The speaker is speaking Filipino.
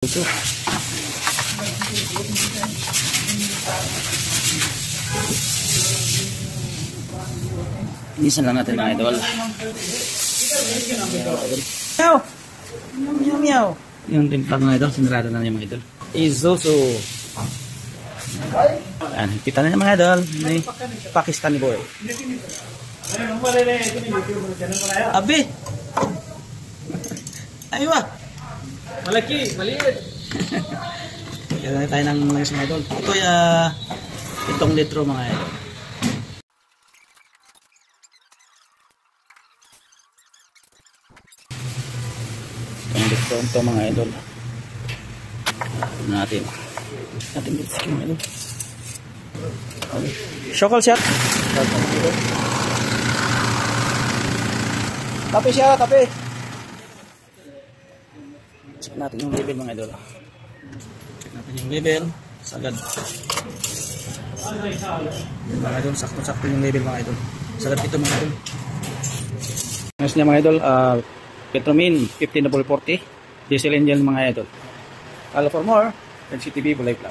Ito. Inisan lang natin mga idol. Meow! Meow meow! Yung timplang mga idol, sinarado na niya mga idol. Isuzu. Ayan, kita na niya mga idol. May Pakistani boy. Abi! Aywa! Malaki, maliit. Kaya tayo ng mga idol. Ito ay 7 litro mga idol. Ito mga idol. Natin let's go mga idol. Shokol shot. Tapi siya, tapi. Check natin yung level mga idol. Check natin yung level. Sagad. Mga idol, sakto-sakto yung level mga idol. Sagad ito mga idol. Ngayon niya mga idol, Petromin 15W40 diesel engine mga idol. Follow for more, NCTV Bulay Plus.